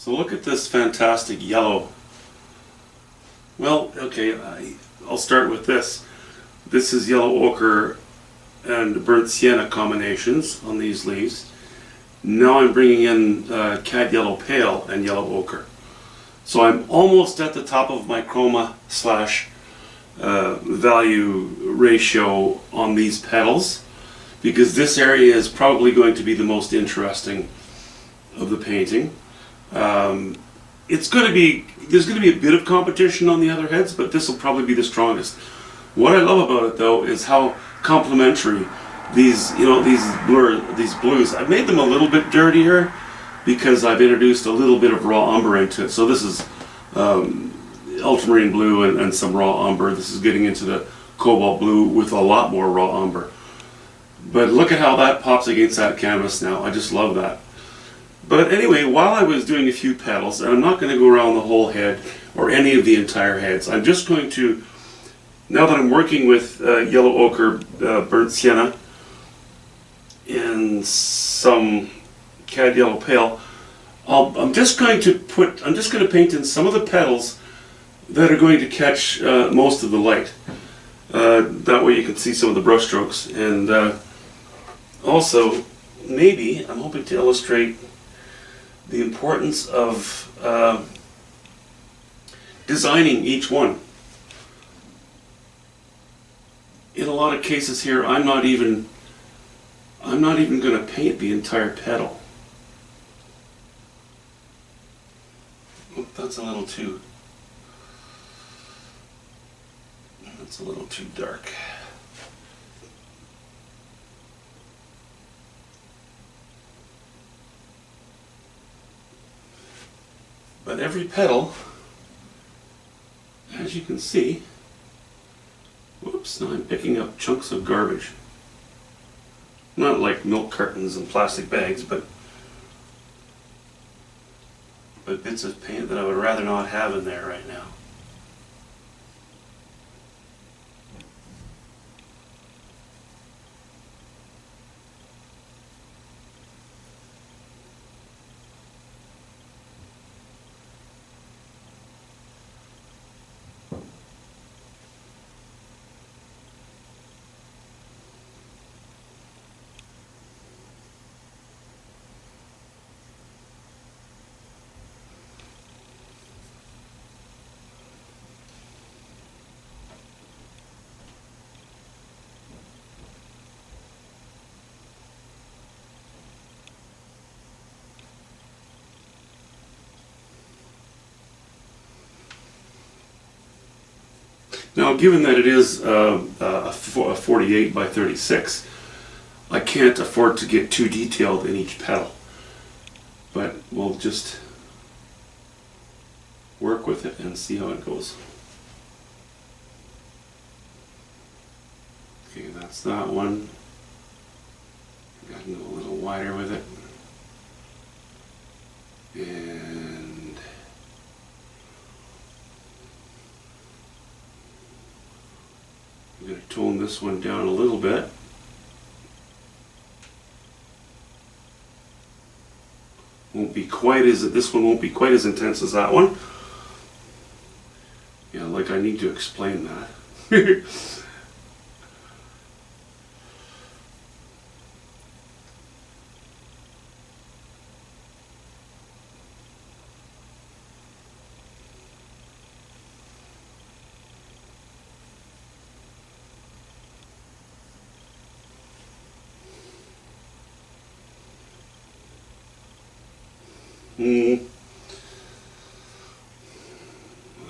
So look at this fantastic yellow. Well, okay, I'll start with this. This is yellow ochre and burnt sienna combinations on these leaves. Now I'm bringing in cad yellow pale and yellow ochre. So I'm almost at the top of my chroma slash value ratio on these petals, because this area is probably going to be the most interesting of the painting. It's going to be, there's going to be a bit of competition on the other heads, but this will probably be the strongest. What I love about it though is how complementary these, these blues. I've made them a little bit dirtier because I've introduced a little bit of raw umber into it. So this is ultramarine blue and some raw umber. This is getting into the cobalt blue with a lot more raw umber. But look at how that pops against that canvas now. I just love that. But anyway, while I was doing a few petals, and I'm not going to go around the whole head or any of the entire heads, I'm just going to, now that I'm working with yellow ochre, burnt sienna, and some cad yellow pale, I'm just going to paint in some of the petals that are going to catch most of the light. That way you can see some of the brush strokes, and also maybe I'm hoping to illustrate the importance of designing each one. In a lot of cases here, I'm not even going to paint the entire petal. Oh, that's a little too dark. But every petal, as you can see, whoops, now I'm picking up chunks of garbage. Not like milk cartons and plastic bags, but bits of paint that I would rather not have in there right now. Now, given that it is a 48 by 36, I can't afford to get too detailed in each petal, but we'll just work with it and see how it goes. Okay, that's that one. Got to go a little wider with it. And I'm going to tone this one down a little bit. This one won't be quite as intense as that one. Yeah, like I need to explain that.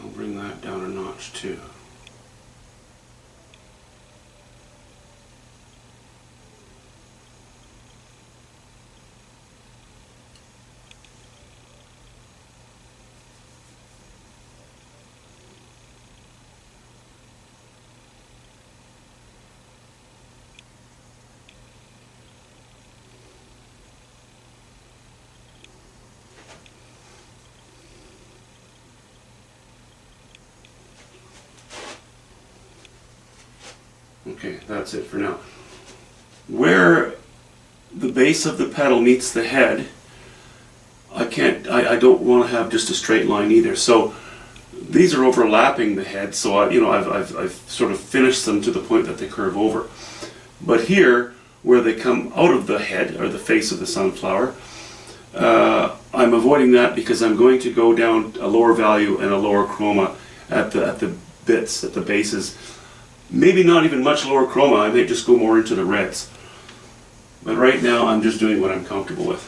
I'll bring that down a notch too. Okay, that's it for now. Where the base of the petal meets the head, I don't want to have just a straight line either. So these are overlapping the head, so I've sort of finished them to the point that they curve over. But here, where they come out of the head, or the face of the sunflower, I'm avoiding that because I'm going to go down a lower value and a lower chroma at the bits, at the bases. Maybe not even much lower chroma, I may just go more into the reds. But right now I'm just doing what I'm comfortable with.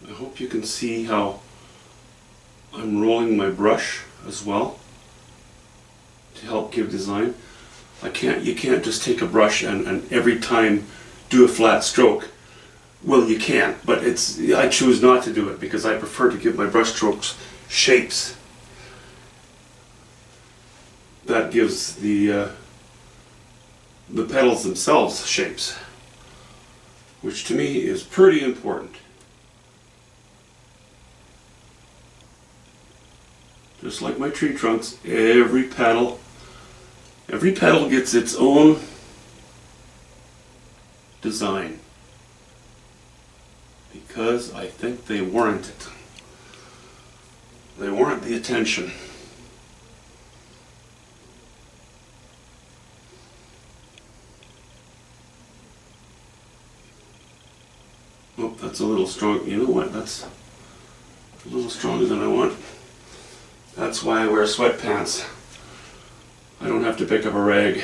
I hope you can see how I'm rolling my brush as well to help give design. You can't just take a brush and every time do a flat stroke. Well, you can, but I choose not to do it because I prefer to give my brush strokes shapes. That gives the petals themselves shapes, which to me is pretty important. Just like my tree trunks, every petal gets its own design because I think they warrant it. They warrant the attention. Oh, that's a little strong. You know what? That's a little stronger than I want. That's why I wear sweatpants. I don't have to pick up a rag.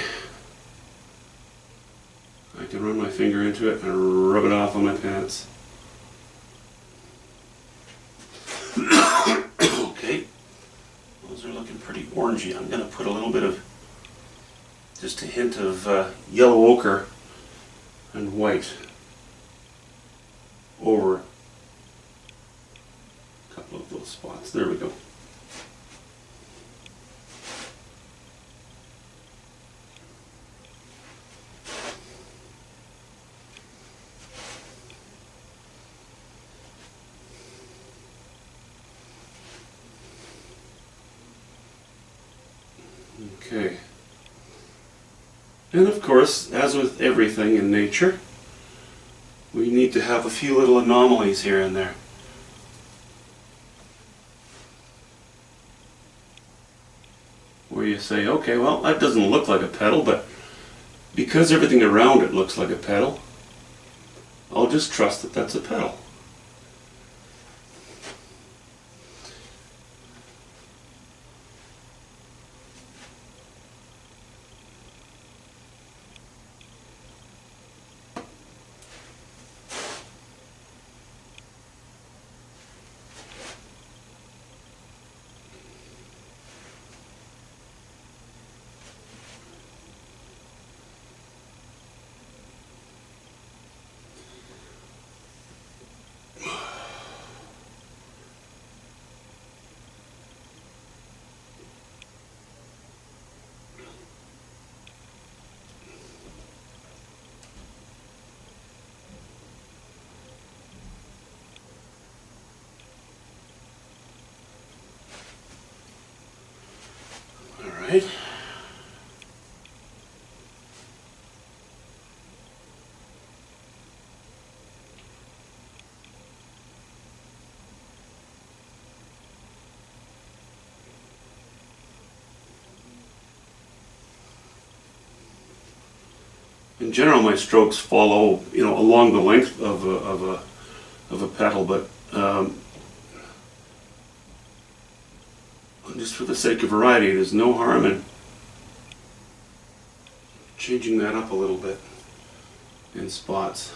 I can run my finger into it and rub it off on my pants. Okay, those are looking pretty orangey. I'm going to put a little bit of, just a hint of yellow ochre and white over a couple of those spots. There we go. Okay. And of course, as with everything in nature, we need to have a few little anomalies here and there. Where you say, okay, well, that doesn't look like a petal, but because everything around it looks like a petal, I'll just trust that that's a petal. Right. In general, my strokes follow, along the length of a petal, but just for the sake of variety, there's no harm in changing that up a little bit in spots.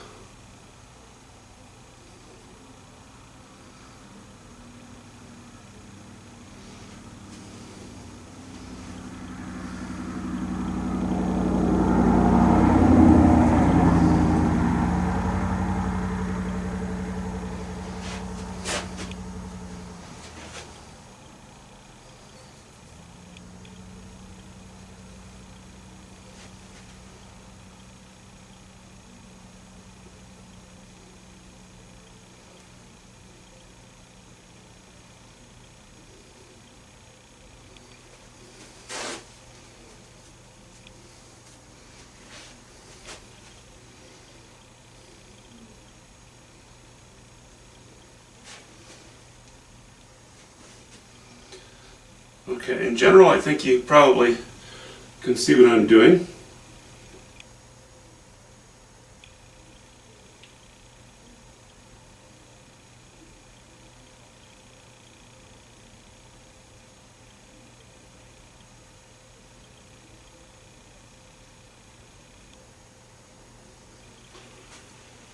Okay, in general, I think you probably can see what I'm doing.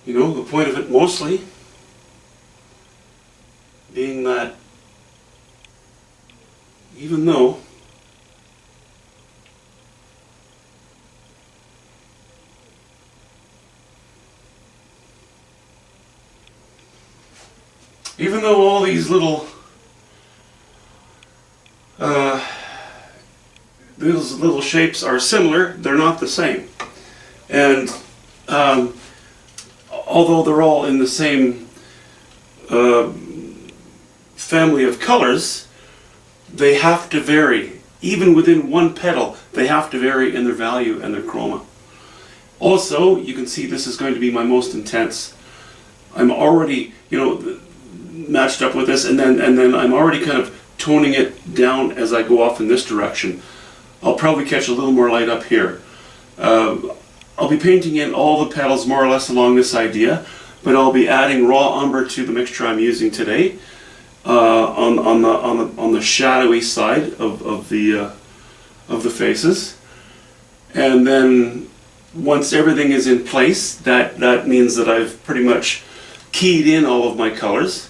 You know, the point of it mostly being that even though all these little shapes are similar, they're not the same. And although they're all in the same family of colors, they have to vary. Even within one petal, they have to vary in their value and their chroma. Also, you can see this is going to be my most intense. I'm already, matched up with this, and then I'm already kind of toning it down as I go off in this direction. I'll probably catch a little more light up here. I'll be painting in all the petals more or less along this idea, but I'll be adding raw umber to the mixture I'm using today on the shadowy side of the faces, and then once everything is in place, that means that I've pretty much keyed in all of my colors.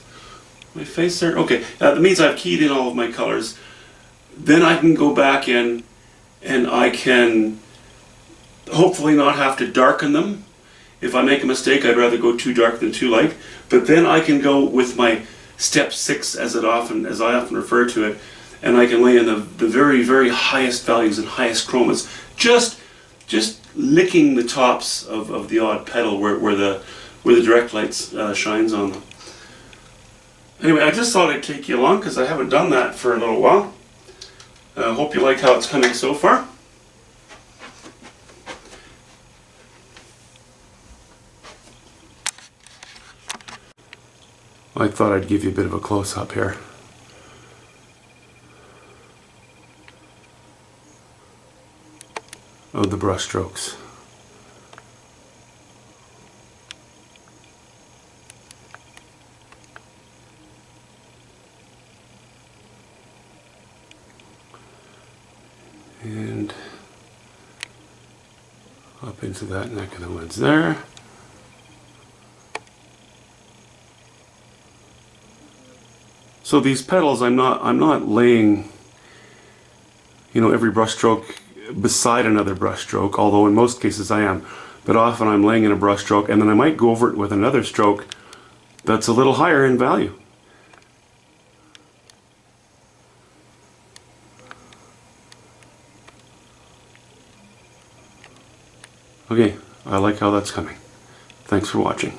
My face there, okay. That means I've keyed in all of my colors. Then I can go back in and I can hopefully not have to darken them. If I make a mistake, I'd rather go too dark than too light. But then I can go with my step 6, as I often refer to it, and I can lay in the very, very highest values and highest chromas, just licking the tops of the odd petal where the direct light shines on them. Anyway, I just thought I'd take you along because I haven't done that for a little while. I hope you like how it's coming so far. I thought I'd give you a bit of a close-up here. Of the brush strokes. And up into that neck of the woods there. So these petals, I'm not laying, every brush stroke beside another brush stroke, although in most cases I am. But often I'm laying in a brush stroke and then I might go over it with another stroke that's a little higher in value. Okay, I like how that's coming. Thanks for watching.